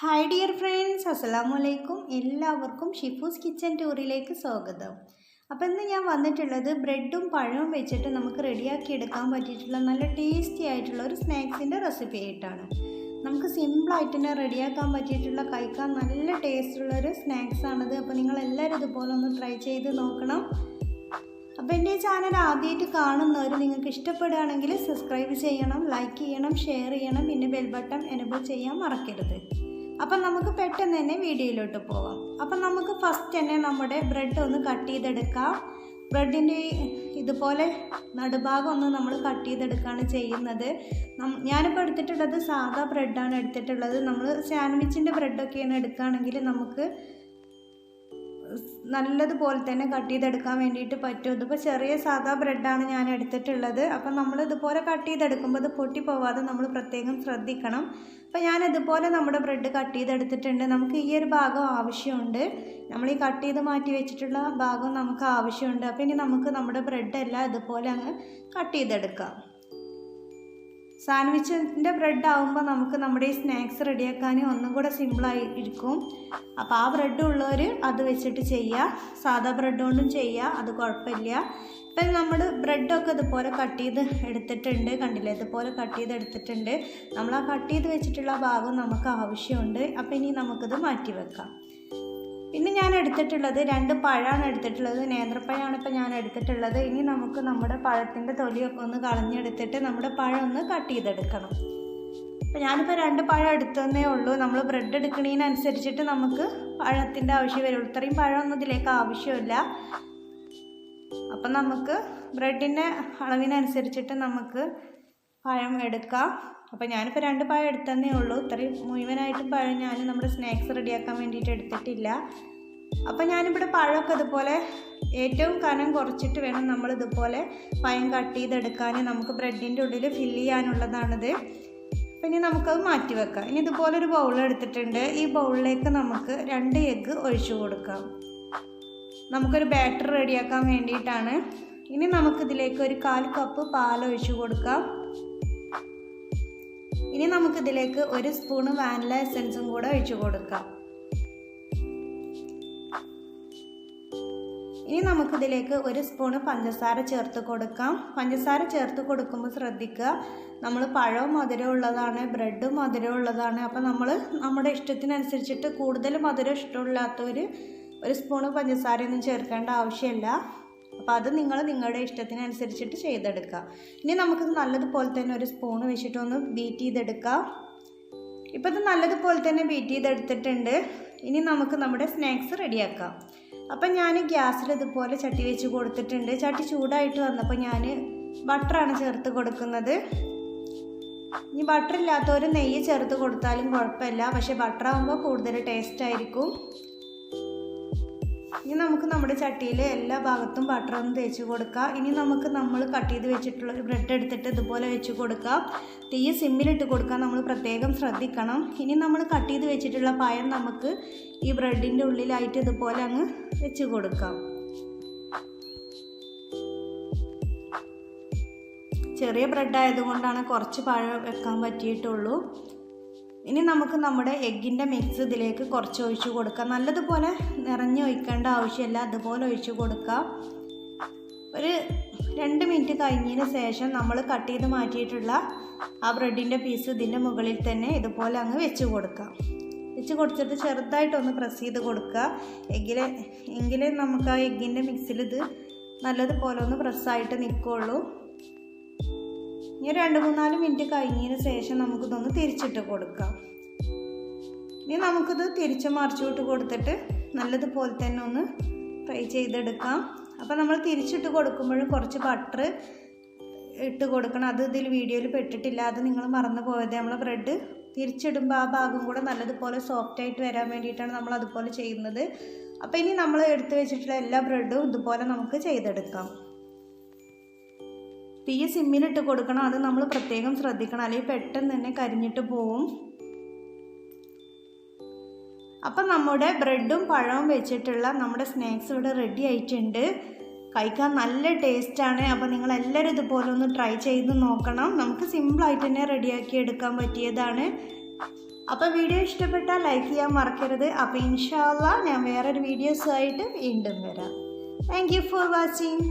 Hi dear friends, അസ്സലാമു അലൈക്കും. എല്ലാവർക്കും ഷിഫൂസ് കിച്ചൻ ടൂറിലേക്ക് സ്വാഗതം. അപ്പോൾ ഇന്ന് ഞാൻ വന്നിട്ടുള്ളത് ബ്രെഡും പഴവും വെച്ചിട്ട് നമുക്ക് റെഡിയാക്കി എടുക്കാൻ പറ്റിയിട്ടുള്ള നല്ല ടേസ്റ്റി ആയിട്ടുള്ള ഒരു സ്നാക്സിൻ്റെ റെസിപ്പി ആയിട്ടാണ്. നമുക്ക് സിമ്പിളായിട്ട് തന്നെ റെഡിയാക്കാൻ പറ്റിയിട്ടുള്ള കഴിക്കാൻ നല്ല ടേസ്റ്റുള്ളൊരു സ്നാക്സാണിത്. അപ്പോൾ നിങ്ങളെല്ലാവരും ഇതുപോലെ ഒന്ന് ട്രൈ ചെയ്ത് നോക്കണം. അപ്പോൾ എൻ്റെ ഈ ചാനൽ ആദ്യമായിട്ട് കാണുന്നവർ നിങ്ങൾക്ക് ഇഷ്ടപ്പെടുകയാണെങ്കിൽ സബ്സ്ക്രൈബ് ചെയ്യണം, ലൈക്ക് ചെയ്യണം, ഷെയർ ചെയ്യണം, പിന്നെ ബെൽ ബട്ടൺ എനേബിൾ ചെയ്യാൻ മറക്കരുത്. അപ്പം നമുക്ക് പെട്ടെന്ന് തന്നെ വീഡിയോയിലോട്ട് പോകാം. അപ്പം നമുക്ക് ഫസ്റ്റ് തന്നെ നമ്മുടെ ബ്രെഡ് ഒന്ന് കട്ട് ചെയ്തെടുക്കാം. ബ്രെഡിൻ്റെ ഇതുപോലെ നടുഭാഗം ഒന്ന് നമ്മൾ കട്ട് ചെയ്തെടുക്കുകയാണ് ചെയ്യുന്നത്. ഞാനിപ്പോൾ എടുത്തിട്ടുള്ളത് സാധാ ബ്രെഡാണ് എടുത്തിട്ടുള്ളത്. നമ്മൾ സാൻഡ്വിച്ചിൻ്റെ ബ്രെഡൊക്കെയാണ് എടുക്കുകയാണെങ്കിൽ നമുക്ക് നല്ലതുപോലെ തന്നെ കട്ട് ചെയ്തെടുക്കാൻ വേണ്ടിയിട്ട് പറ്റും. ഇതിപ്പോൾ ചെറിയ സാധാ ബ്രെഡാണ് ഞാൻ എടുത്തിട്ടുള്ളത്. അപ്പം നമ്മൾ ഇതുപോലെ കട്ട് ചെയ്തെടുക്കുമ്പോൾ ഇത് പൊട്ടി പോവാതെ നമ്മൾ പ്രത്യേകം ശ്രദ്ധിക്കണം. അപ്പോൾ ഞാൻ ഇതുപോലെ നമ്മുടെ ബ്രെഡ് കട്ട് ചെയ്തെടുത്തിട്ടുണ്ട്. നമുക്ക് ഈ ഒരു ഭാഗം ആവശ്യമുണ്ട്, നമ്മൾ ഈ കട്ട് ചെയ്ത് മാറ്റി വെച്ചിട്ടുള്ള ഭാഗം നമുക്ക് ആവശ്യമുണ്ട്. അപ്പോൾ ഇനി നമുക്ക് നമ്മുടെ ബ്രെഡെല്ലാം ഇതുപോലെ അങ്ങ് കട്ട് ചെയ്തെടുക്കാം. സാൻഡ്വിച്ചിൻ്റെ ബ്രെഡ് ആകുമ്പോൾ നമുക്ക് നമ്മുടെ ഈ സ്നാക്സ് റെഡിയാക്കാൻ ഒന്നും കൂടെ സിമ്പിളായി ഇരിക്കും. അപ്പോൾ ആ ബ്രെഡ് ഉള്ളവർ അത് വെച്ചിട്ട് ചെയ്യുക, സാധാ ബ്രെഡ് കൊണ്ടും ചെയ്യുക, അത് കുഴപ്പമില്ല. ഇപ്പം നമ്മൾ ബ്രെഡൊക്കെ ഇതുപോലെ കട്ട് ചെയ്ത് എടുത്തിട്ടുണ്ട്, കണ്ടില്ലേ, ഇതുപോലെ കട്ട് ചെയ്ത് എടുത്തിട്ടുണ്ട്. നമ്മൾ ആ കട്ട് ചെയ്ത് വെച്ചിട്ടുള്ള ഭാഗം നമുക്ക് ആവശ്യമുണ്ട്. അപ്പോൾ ഇനി നമുക്കിത് മാറ്റി വെക്കാം. പിന്നെ ഞാൻ എടുത്തിട്ടുള്ളത് 2 പഴമാണ് എടുത്തിട്ടുള്ളത്, നേന്ത്രപ്പഴമാണ് ഇപ്പോൾ ഞാൻ എടുത്തിട്ടുള്ളത്. ഇനി നമുക്ക് നമ്മുടെ പഴത്തിൻ്റെ തൊലിയൊക്കെ ഒന്ന് കളഞ്ഞെടുത്തിട്ട് നമ്മുടെ പഴം ഒന്ന് കട്ട് ചെയ്തെടുക്കണം. അപ്പോൾ ഞാനിപ്പോൾ 2 പഴം എടുത്തതന്നേ ഉള്ളൂ. നമ്മൾ ബ്രെഡ് എടുക്കുന്നതിനനുസരിച്ചിട്ട് നമുക്ക് പഴത്തിൻ്റെ ആവശ്യം വരും. ഇത്രയും പഴമൊന്നും ഇതിലേക്ക് ആവശ്യമില്ല. അപ്പം നമുക്ക് ബ്രെഡിൻ്റെ അളവിനനുസരിച്ചിട്ട് നമുക്ക് പഴം എടുക്കാം. അപ്പോൾ ഞാനിപ്പോൾ 2 പഴം എടുത്തതന്നേ ഉള്ളൂ. ഇത്രയും മുഴുവനായിട്ട് പഴം ഞാൻ നമ്മുടെ സ്നാക്സ് റെഡിയാക്കാൻ വേണ്ടിയിട്ട് എടുത്തിട്ടില്ല. അപ്പോൾ ഞാനിവിടെ പഴമൊക്കെ ഇതുപോലെ ഏറ്റവും കനം കുറച്ചിട്ട് വേണം നമ്മളിതുപോലെ പഴം കട്ട് ചെയ്തെടുക്കാൻ. നമുക്ക് ബ്രെഡിൻ്റെ ഉള്ളിൽ ഫില്ല് ചെയ്യാനുള്ളതാണിത്. അപ്പോൾ ഇനി നമുക്കത് മാറ്റി വെക്കാം. ഇനി ഇതുപോലൊരു ബൗൾ എടുത്തിട്ടുണ്ട്. ഈ ബൗളിലേക്ക് നമുക്ക് 2 എഗ്ഗ് ഒഴിച്ചു കൊടുക്കാം. നമുക്കൊരു ബാറ്റർ റെഡിയാക്കാൻ വേണ്ടിയിട്ടാണ്. ഇനി നമുക്കിതിലേക്ക് ഒരു 1/4 കപ്പ് പാൽ ഒഴിച്ചു കൊടുക്കാം. ഇനി നമുക്കിതിലേക്ക് 1 സ്പൂണ് വാനില എസൻസും കൂടെ ഒഴിച്ചു കൊടുക്കാം. ഇനി നമുക്കിതിലേക്ക് 1 സ്പൂണ് പഞ്ചസാര ചേർത്ത് കൊടുക്കാം. പഞ്ചസാര ചേർത്ത് കൊടുക്കുമ്പോൾ ശ്രദ്ധിക്കുക, നമ്മൾ പഴവും മധുരം ഉള്ളതാണ്, ബ്രെഡും മധുരം ഉള്ളതാണ്. അപ്പോൾ നമ്മൾ നമ്മുടെ ഇഷ്ടത്തിനനുസരിച്ചിട്ട് കൂടുതൽ മധുരം ഇഷ്ടമില്ലാത്തവർ 1 സ്പൂണ് പഞ്ചസാരയൊന്നും ചേർക്കേണ്ട ആവശ്യമില്ല. അപ്പോൾ അത് നിങ്ങളുടെ ഇഷ്ടത്തിനനുസരിച്ചിട്ട് ചെയ്തെടുക്കുക. ഇനി നമുക്ക് നല്ലതുപോലെ തന്നെ 1 സ്പൂണ് വെച്ചിട്ടൊന്ന് ബീറ്റ് ചെയ്തെടുക്കാം. ഇപ്പോൾ ഇത് നല്ലതുപോലെ തന്നെ ബീറ്റ് ചെയ്തെടുത്തിട്ടുണ്ട്. ഇനി നമുക്ക് നമ്മുടെ സ്നാക്സ് റെഡിയാക്കാം. അപ്പം ഞാൻ ഗ്യാസിൽ ഇതുപോലെ ചട്ടി വെച്ച് കൊടുത്തിട്ടുണ്ട്. ചട്ടി ചൂടായിട്ട് വന്നപ്പോൾ ഞാൻ ബട്ടറാണ് ചേർത്ത് കൊടുക്കുന്നത്. ഇനി ബട്ടർ ഇല്ലാത്തവർ നെയ്യ് ചേർത്ത് കൊടുത്താലും കുഴപ്പമില്ല, പക്ഷേ ബട്ടറാകുമ്പോൾ കൂടുതൽ ടേസ്റ്റ് ആയിരിക്കും. ഇനി നമുക്ക് നമ്മുടെ ചട്ടിയിൽ എല്ലാ ഭാഗത്തും ബട്ടർ ഒന്ന് തേച്ച് കൊടുക്കാം. ഇനി നമുക്ക് നമ്മൾ കട്ട് ചെയ്ത് വെച്ചിട്ടുള്ള ഒരു ബ്രെഡ് എടുത്തിട്ട് ഇതുപോലെ വെച്ച് കൊടുക്കാം. തീ സിമ്മിലിട്ട് കൊടുക്കാൻ നമ്മൾ പ്രത്യേകം ശ്രദ്ധിക്കണം. ഇനി നമ്മൾ കട്ട് ചെയ്ത് വെച്ചിട്ടുള്ള പഴം നമുക്ക് ഈ ബ്രെഡിൻ്റെ ഉള്ളിലായിട്ട് ഇതുപോലെ അങ്ങ് വെച്ച് കൊടുക്കാം. ചെറിയ ബ്രെഡ് ആയതുകൊണ്ടാണ് കുറച്ച് പഴം വെക്കാൻ പറ്റിയിട്ടുള്ളൂ. ഇനി നമുക്ക് നമ്മുടെ എഗ്ഗിൻ്റെ മിക്സ് ഇതിലേക്ക് കുറച്ച് ഒഴിച്ച് കൊടുക്കാം. നല്ലതുപോലെ നിറഞ്ഞ് ഒഴിക്കേണ്ട ആവശ്യമില്ല, അതുപോലെ ഒഴിച്ച് കൊടുക്കാം. ഒരു 2 മിനിറ്റ് കഴിഞ്ഞതിന് ശേഷം നമ്മൾ കട്ട് ചെയ്ത് മാറ്റിയിട്ടുള്ള ആ ബ്രെഡിൻ്റെ പീസ് ഇതിൻ്റെ മുകളിൽ തന്നെ ഇതുപോലെ അങ്ങ് വെച്ച് കൊടുക്കാം. വെച്ച് കൊടുത്തിട്ട് ചെറുതായിട്ടൊന്ന് പ്രസ് ചെയ്ത് കൊടുക്കുക. എങ്കിലേ നമുക്ക് ആ എഗ്ഗിൻ്റെ മിക്സിൽ ഇത് നല്ലതുപോലെ ഒന്ന് പ്രസ്സായിട്ട് നിൽക്കുകയുള്ളൂ. ഇനി 2-3 മിനിറ്റ് കഴിഞ്ഞതിന് ശേഷം നമുക്കിതൊന്ന് തിരിച്ചിട്ട് കൊടുക്കാം. ഇനി നമുക്കിത് തിരിച്ച് മറിച്ചിട്ട് കൊടുത്തിട്ട് നല്ലതുപോലെ തന്നെ ഒന്ന് ഫ്രൈ ചെയ്തെടുക്കാം. അപ്പോൾ നമ്മൾ തിരിച്ചിട്ട് കൊടുക്കുമ്പോഴും കുറച്ച് ബട്ടർ ഇട്ട് കൊടുക്കണം. അത് ഇതിൽ വീഡിയോയിൽ പെട്ടിട്ടില്ല, അത് നിങ്ങൾ മറന്നു പോയത്. നമ്മൾ ബ്രെഡ് തിരിച്ചിടുമ്പോൾ ആ ഭാഗം കൂടെ നല്ലതുപോലെ സോഫ്റ്റായിട്ട് വരാൻ വേണ്ടിയിട്ടാണ് നമ്മൾ അതുപോലെ ചെയ്യുന്നത്. അപ്പോൾ ഇനി നമ്മൾ എടുത്ത് വെച്ചിട്ടുള്ള എല്ലാ ബ്രെഡും ഇതുപോലെ നമുക്ക് ചെയ്തെടുക്കാം. തീ സിമ്മിലിട്ട് കൊടുക്കണം, അത് നമ്മൾ പ്രത്യേകം ശ്രദ്ധിക്കണം, അല്ലെങ്കിൽ പെട്ടെന്ന് തന്നെ കരിഞ്ഞിട്ട് പോവും. അപ്പം നമ്മുടെ ബ്രെഡും പഴവും വെച്ചിട്ടുള്ള നമ്മുടെ സ്നാക്സ് ഇവിടെ റെഡി ആയിട്ടുണ്ട്. കഴിക്കാൻ നല്ല ടേസ്റ്റാണ്. അപ്പോൾ നിങ്ങളെല്ലാവരും ഇതുപോലെ ഒന്ന് ട്രൈ ചെയ്ത് നോക്കണം. നമുക്ക് സിമ്പിളായിട്ട് തന്നെ റെഡിയാക്കി എടുക്കാൻ പറ്റിയതാണ്. അപ്പോൾ വീഡിയോ ഇഷ്ടപ്പെട്ടാൽ ലൈക്ക് ചെയ്യാൻ മറക്കരുത്. അപ്പോൾ ഇൻഷാ അല്ലാഹ് ഞാൻ വേറൊരു വീഡിയോസുമായിട്ട് വീണ്ടും വരാം. Thank you for watching.